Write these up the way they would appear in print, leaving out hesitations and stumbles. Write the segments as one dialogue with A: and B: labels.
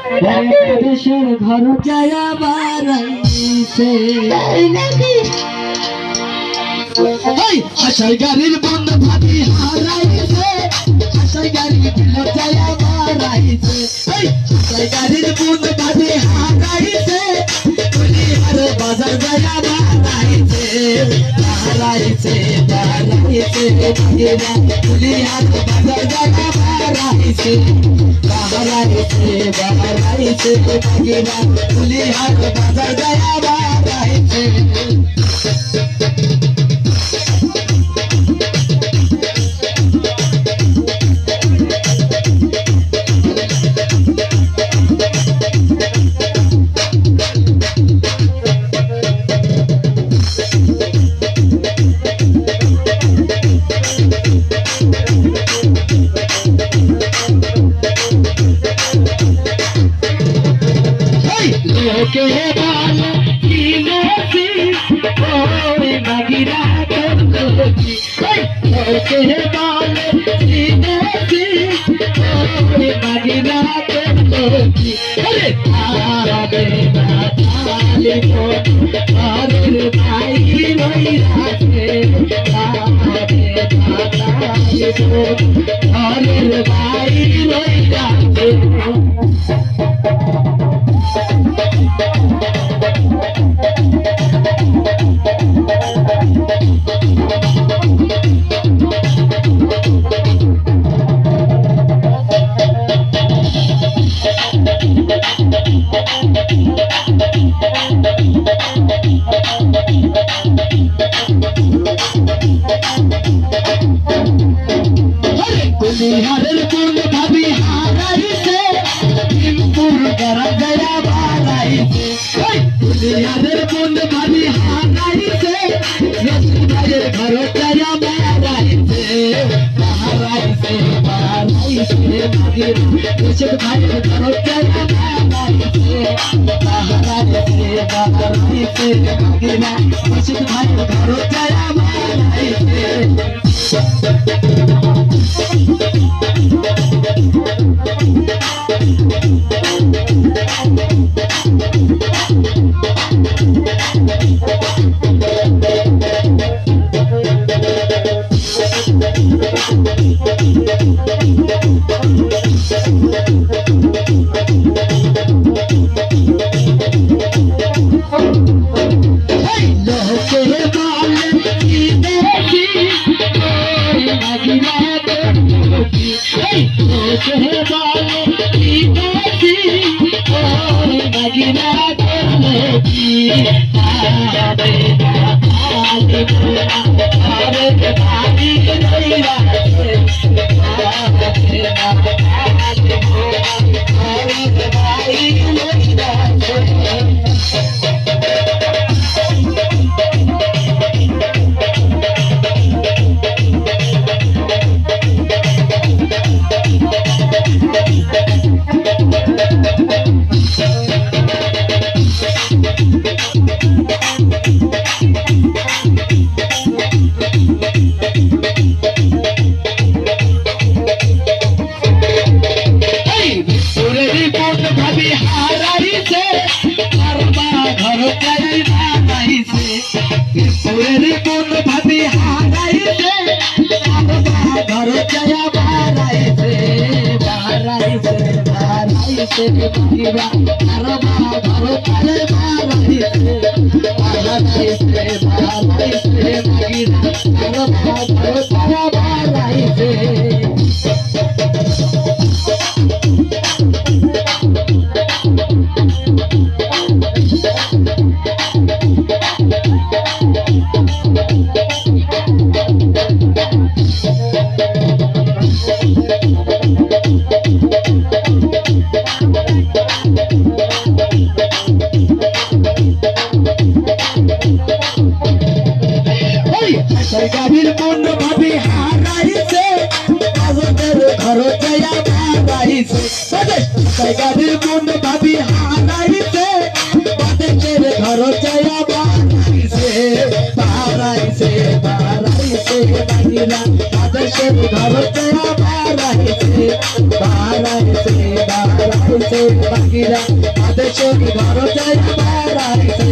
A: देशर घर जाया बाराइसे हासाई गाड़ीर बंद भाभी हाराइसे हासाई गाड़ी बिलो जाया बाराइसे हासाई गाड़ीर बंद भाभी हाराइसे कुलिहार बाजार जाया बाराइसे बाराइसे बाराइसे भागीरा कुलिहार बाजार जाया बाराइसे बाराइसे बाराइसे भागीरा कुलिहार बाजार जाया बाराइसे के बाल कीने सी ओए मगिरा करती के बाल कीने सी ओए मगिरा करती अरे तारा बेटा ताली को अरे भाई रोई राते तारा बेटा ताली को अरे भाई रोई राते कुलिहार पुल भाभी हाराइसे हिमपुर गरा गया बाराइसे कुलिहार पुल भाभी हाराइसे रसुदारे घर गया बाराइसे बाराइसे बाराइसे भागीरा कुशल भाई घर गया बाराइसे बाराइसे बाराइसे भागीरा कुशल भाई घर गया बाराइसे বাড়াইছে টাইগারের মন ভাবি হারাইছে বাদেশের ঘর জয়া বাড়াইছে বাড়াইছে বাড়াইছে বাগিরা বাদেশের ঘর জয়া বাড়াইছে বাড়াইছে বাড়াইছে বাগিরা বাদেশের ঘর জয়া বাড়াইছে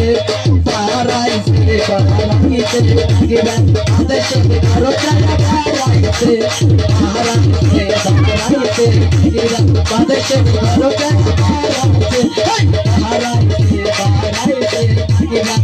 A: বাড়াইছে বাড়াইছে বাগিরা বাদেশের ঘর জয়া বাড়াইছে বাড়াইছে বাড়াইছে বাগিরা বাদেশের ঘর জয়া বাড়াইছে বাড়াইছে বাড়াইছে বাগিরা